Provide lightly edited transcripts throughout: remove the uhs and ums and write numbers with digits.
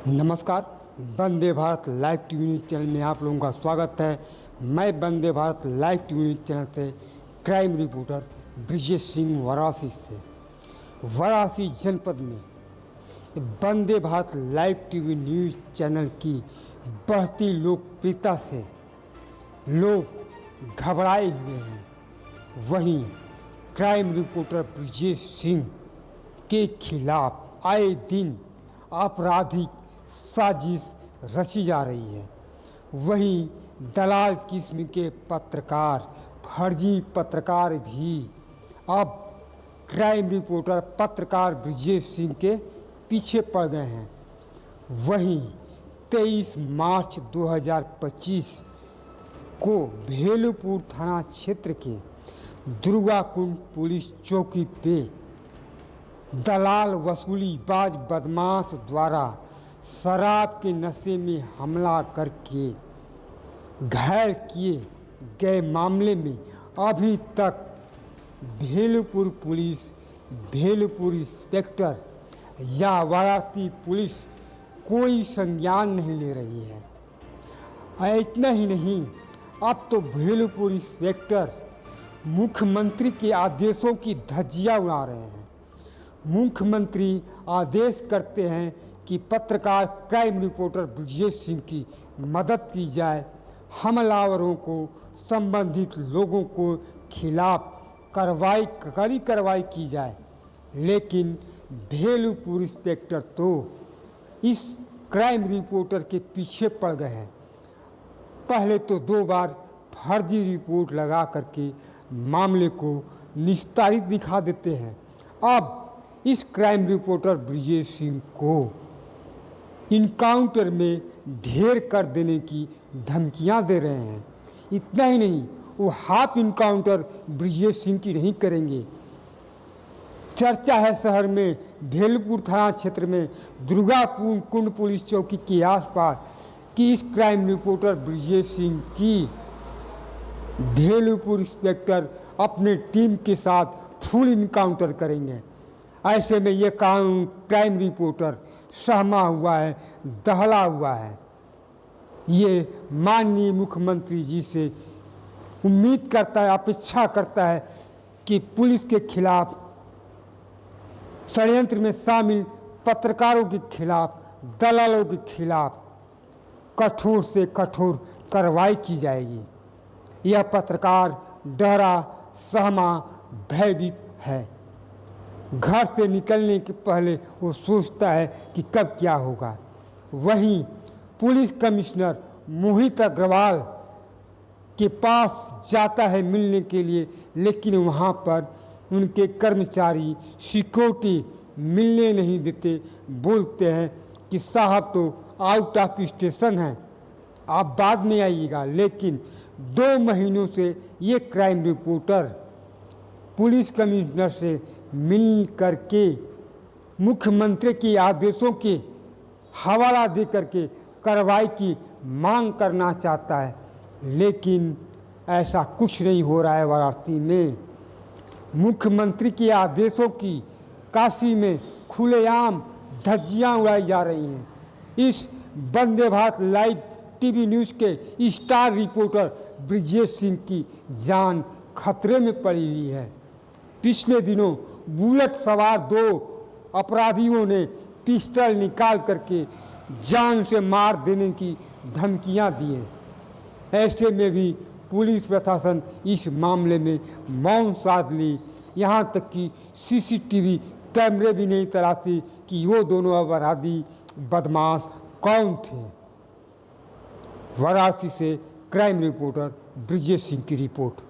नमस्कार। Vande Bharat live TV news channel में आप लोगों का स्वागत है। मैं Vande Bharat live TV news channel से क्राइम रिपोर्टर ब्रिजेश सिंह वाराणसी से। वाराणसी जनपद में Vande Bharat live TV news channel की बढ़ती लोकप्रियता से लोग घबराए हुए हैं। वहीं क्राइम रिपोर्टर ब्रिजेश सिंह के खिलाफ आए दिन आपराधिक साजिश रची जा रही है। वहीं दलाल किस्म के पत्रकार, फर्जी पत्रकार भी अब क्राइम रिपोर्टर पत्रकार ब्रिजेश सिंह के पीछे पड़ गए हैं। वहीं 23 मार्च 2025 को भेलुपुर थाना क्षेत्र के दुर्गाकुंड पुलिस चौकी पे दलाल वसूलीबाज बदमाश द्वारा शराब के नशे में हमला करके घायल किए गए मामले में अभी तक भेलुपुर पुलिस, भेलुपुर इंस्पेक्टर या वाराणसी पुलिस कोई संज्ञान नहीं ले रही है। इतना ही नहीं, अब तो भेलुपुर इंस्पेक्टर मुख्यमंत्री के आदेशों की धज्जियां उड़ा रहे हैं। मुख्यमंत्री आदेश करते हैं कि पत्रकार क्राइम रिपोर्टर ब्रिजेश सिंह की मदद की जाए, हमलावरों को, संबंधित लोगों को खिलाफ कड़ी कार्रवाई की जाए। लेकिन भेलुपुर इंस्पेक्टर तो इस क्राइम रिपोर्टर के पीछे पड़ गए हैं। पहले तो 2 बार फर्जी रिपोर्ट लगा करके मामले को निस्तारित दिखा देते हैं। अब इस क्राइम रिपोर्टर ब्रिजेश सिंह को इनकाउंटर में ढेर कर देने की धमकियां दे रहे हैं। इतना ही नहीं, वो हाफ इनकाउंटर ब्रिजेश सिंह की नहीं करेंगे। चर्चा है शहर में, भेलुपुर थाना क्षेत्र में दुर्गाकुंड पुलिस चौकी के आसपास कि इस क्राइम रिपोर्टर ब्रिजेश सिंह की भेलुपुर इंस्पेक्टर अपने टीम के साथ फुल इनकाउंटर करेंगे। ऐसे में ये क्राइम रिपोर्टर सहमा हुआ है, दहला हुआ है। ये माननीय मुख्यमंत्री जी से उम्मीद करता है, अपेक्षा करता है कि पुलिस के खिलाफ, षड्यंत्र में शामिल पत्रकारों के खिलाफ, दलालों के खिलाफ कठोर से कठोर कार्रवाई की जाएगी। यह पत्रकार डरा, सहमा, भयभीत है। घर से निकलने के पहले वो सोचता है कि कब क्या होगा। वहीं पुलिस कमिश्नर मोहित अग्रवाल के पास जाता है मिलने के लिए, लेकिन वहाँ पर उनके कर्मचारी, सिक्योरिटी मिलने नहीं देते। बोलते हैं कि साहब तो आउट ऑफ स्टेशन हैं, आप बाद में आइएगा। लेकिन 2 महीनों से ये क्राइम रिपोर्टर पुलिस कमिश्नर से मिल करके मुख्यमंत्री के आदेशों के हवाला दे करके कार्रवाई की मांग करना चाहता है। लेकिन ऐसा कुछ नहीं हो रहा है। वाराणसी में मुख्यमंत्री के आदेशों की काशी में खुलेआम धज्जियां उड़ाई जा रही हैं। इस वंदे भारत लाइव टीवी न्यूज़ के स्टार रिपोर्टर ब्रिजेश सिंह की जान खतरे में पड़ी हुई है। पिछले दिनों बुलेट सवार 2 अपराधियों ने पिस्टल निकाल करके जान से मार देने की धमकियां दी हैं। ऐसे में भी पुलिस प्रशासन इस मामले में मौन साध ली। यहां तक कि सीसीटीवी कैमरे भी नहीं तलाशी कि वो दोनों अपराधी बदमाश कौन थे। वाराणसी से क्राइम रिपोर्टर ब्रिजेश सिंह की रिपोर्ट।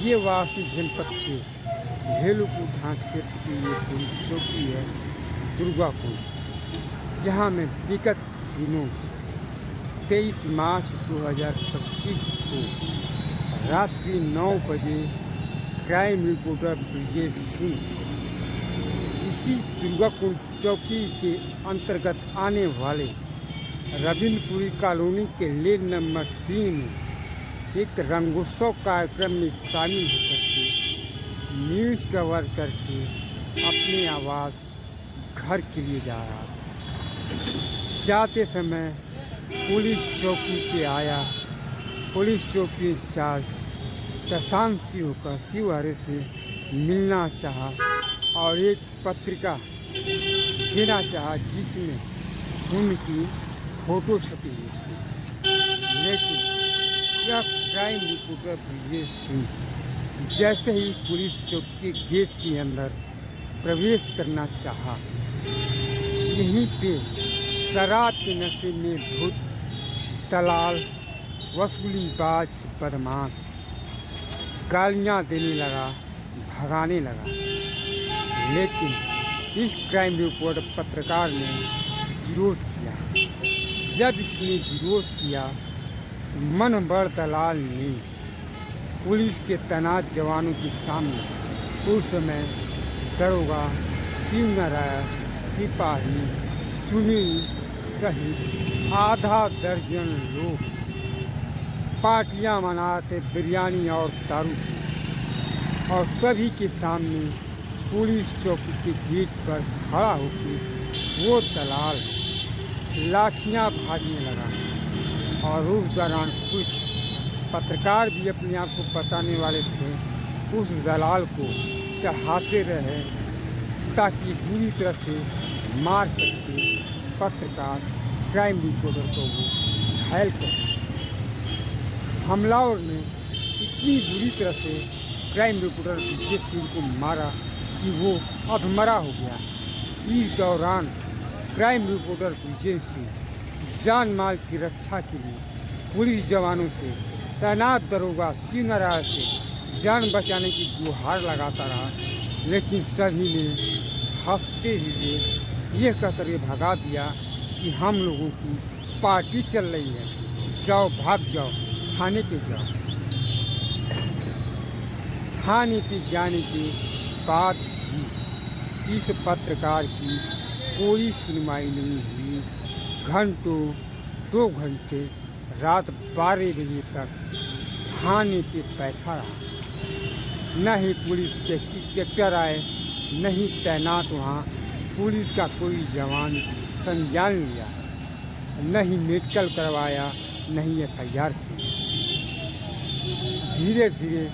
ये वाराणसी जनपद के भेलुपुर थाना क्षेत्र की ये पुलिस चौकी है दुर्गाकुंड, जहाँ में विगत दिनों 23 मार्च 2025 को रात्रि 9 बजे क्राइम रिपोर्टर ब्रिजेश सिंह इसी दुर्गाकुंड चौकी के अंतर्गत आने वाले रविंद्रपुरी कॉलोनी के लेन नंबर 3 में एक रंगोत्सव कार्यक्रम में शामिल होकर के न्यूज़ कवर करके अपनी आवाज़ घर के लिए जा रहा था। जाते समय पुलिस चौकी पे आया। पुलिस चौकी इंचार्ज प्रशांत सिंह का शिवहरे से मिलना चाहा और एक पत्रिका देना चाहा जिसमें उनकी फ़ोटो छपी हुई थी, लेकिन यह क्राइम रिपोर्टर ब्रिजेश सिंह जैसे ही पुलिस चौकी के गेट के अंदर प्रवेश करना चाहा, यहीं पे शराब के नशे में धुत दलाल वसूलीबाज बदमाश गालियाँ देने लगा, भगाने लगा। लेकिन इस क्राइम रिपोर्ट पत्रकार ने विरोध किया। जब इसने विरोध किया, मनबड़ दलाल ने पुलिस के तैनात जवानों के सामने उस समय दरोगा शिवनारायण, सिपाही सुनील सहित आधा दर्जन लोग पार्टियां मनाते बिरयानी और दारू की, और सभी के सामने पुलिस चौकी के गेट पर खड़ा होकर वो दलाल लाठियां भाजने लगा। और उस दौरान कुछ पत्रकार भी अपने आप को बताने वाले थे, उस दलाल को चढ़ाते रहे ताकि बुरी तरह से मार करके पत्रकार क्राइम रिपोर्टर को वो घायल कर। हमलावर ने इतनी बुरी तरह से क्राइम रिपोर्टर ब्रिजेश सिंह को मारा कि वो अधमरा हो गया। इस दौरान क्राइम रिपोर्टर ब्रिजेश सिंह जान माल की रक्षा के लिए पुलिस जवानों से, तैनात दरोगा शिवनारायण से जान बचाने की गुहार लगाता रहा, लेकिन सभी ने हंसते हुए ये कहकर के भगा दिया कि हम लोगों की पार्टी चल रही है, जाओ भाग जाओ, थाने पे जाओ। थाने पे जाने के बाद भी इस पत्रकार की कोई सुनवाई नहीं हुई। घंटों 2 घंटे रात 12 बजे तक थाने पे बैठा रहा। न ही पुलिस के इंस्पेक्टर आए, न ही तैनात वहाँ पुलिस का कोई जवान संज्ञान लिया, न ही मेडिकल करवाया, न ही FIR की। धीरे धीरे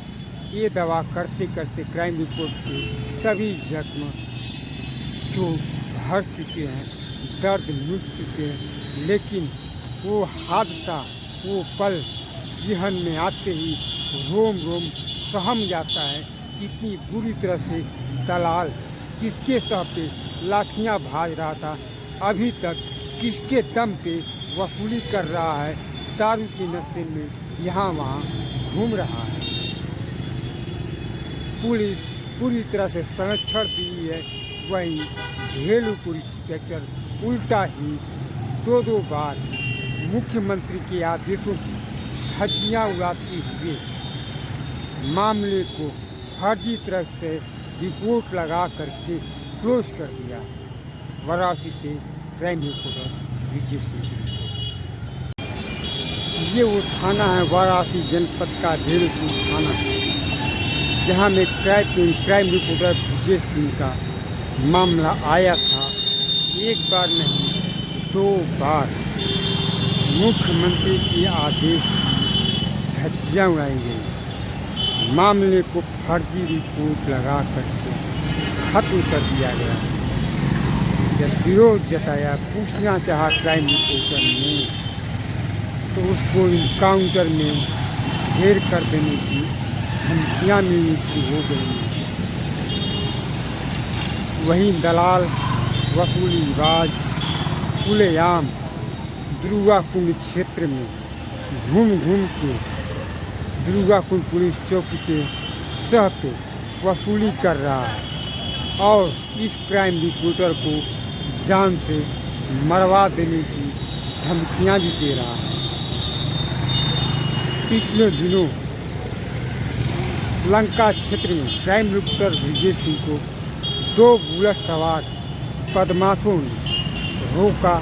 ये दवा करते करते क्राइम रिपोर्ट के सभी जख्म जो भर चुके हैं, दर्द मिट चुके हैं, लेकिन वो हादसा, वो पल जिहन में आते ही रोम रोम सहम जाता है। इतनी बुरी तरह से दलाल किसके सर पे लाठियाँ भाज रहा था, अभी तक किसके दम पे वसूली कर रहा है, दारू के नशे में यहाँ वहाँ घूम रहा है। पुलिस पूरी तरह से संरक्षण दी है, वहीं घरेलू पुलिस इंस्पेक्टर उल्टा ही 2 बार मुख्यमंत्री के आदेशों की धज्जियाँ उड़ाते हुए मामले को फर्जी तरह से रिपोर्ट लगा करके क्लोज कर दिया। वाराणसी से क्राइम रिपोर्टर ब्रिजेश सिंह। ये वो थाना है वाराणसी जनपद का ढेरपुर थाना, जहाँ में क्राइम रिपोर्टर ब्रिजेश सिंह का मामला आया था। एक बार नहीं 2 बार मुख्यमंत्री के आदेश धज्जियाँ उड़ाई गई, मामले को फर्जी रिपोर्ट लगा करके खत्म कर दिया गया। जब विरोध जताया, पूछना चाहा क्राइम रिपोर्टर ने, तो उसको इनकाउंटर में घेर कर देने की धमकियाँ मिलनी शुरू हो गई। वहीं दलाल वसूलीबाज खुलेआम दुर्गाकुंड क्षेत्र में घूम घूम के दुर्गाकुंड पुलिस चौकी के सह पे वसूली कर रहा है और इस क्राइम रिपोर्टर को जान से मरवा देने की धमकियाँ भी दे रहा है। पिछले दिनों लंका क्षेत्र में क्राइम रिपोर्टर ब्रिजेश सिंह को 2 बुलेट सवार बदमाशों ने रोका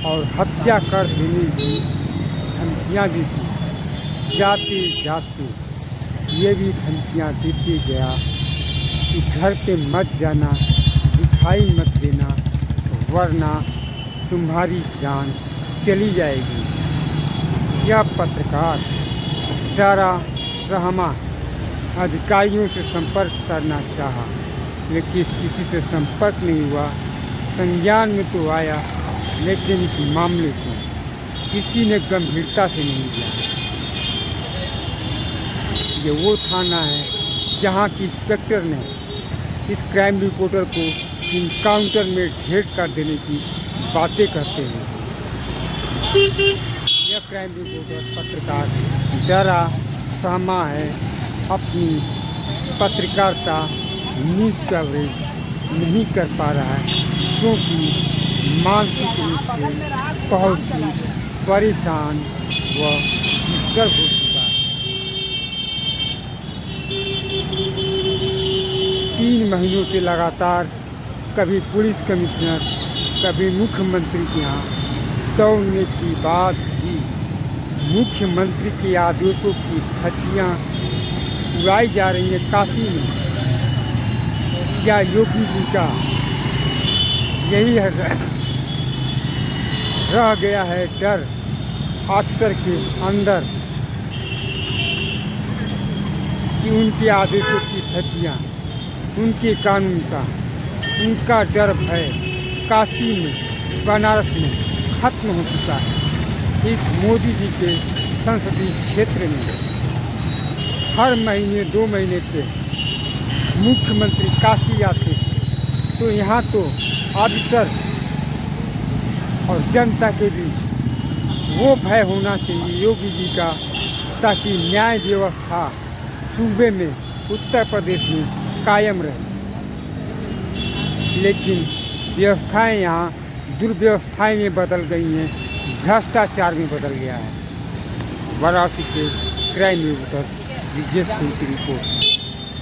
और हत्या कर देने की धमकियाँ दी थी। जाते जाते ये भी धमकियाँ देते गया कि घर पे मत जाना, दिखाई मत देना, वरना तुम्हारी जान चली जाएगी। यह पत्रकार दारा रहमान अधिकारियों से संपर्क करना चाहा, लेकिन किसी से संपर्क नहीं हुआ। संज्ञान में तो आया, लेकिन इस मामले को किसी ने गंभीरता से नहीं लिया। ये वो थाना है जहाँ की इंस्पेक्टर ने इस क्राइम रिपोर्टर को इनकाउंटर में ढेर कर देने की बातें करते हैं। यह क्राइम रिपोर्टर पत्रकार डरा सहमा है, अपनी पत्रकारिता न्यूज़ कवरेज नहीं कर पा रहा है, क्योंकि मानसिक रूप से बहुत ही परेशान व डिस्टर्ब हो चुका है। 3 महीनों से लगातार कभी पुलिस कमिश्नर, कभी मुख्यमंत्री के यहाँ दौड़ने की बाद भी मुख्यमंत्री के आदेशों की धज्जियाँ उड़ाई जा रही है काशी में। क्या योगी जी का यही रह गया है डर अफसर के अंदर कि उनके आदेशों की धज्जियाँ, उनके कानून का उनका डर भय काशी में, बनारस में खत्म हो चुका है। इस मोदी जी के संसदीय क्षेत्र में हर महीने 2 महीने पे मुख्यमंत्री काशी आते, तो यहाँ तो अफसर और जनता के बीच वो भय होना चाहिए योगी जी का, ताकि न्याय व्यवस्था सूबे में, उत्तर प्रदेश में कायम रहे। लेकिन व्यवस्थाएं यहाँ दुर्व्यवस्थाएं में बदल गई हैं, भ्रष्टाचार में बदल गया है। वाराणसी से क्राइम रिपोर्टर विजय सिंह की रिपोर्ट।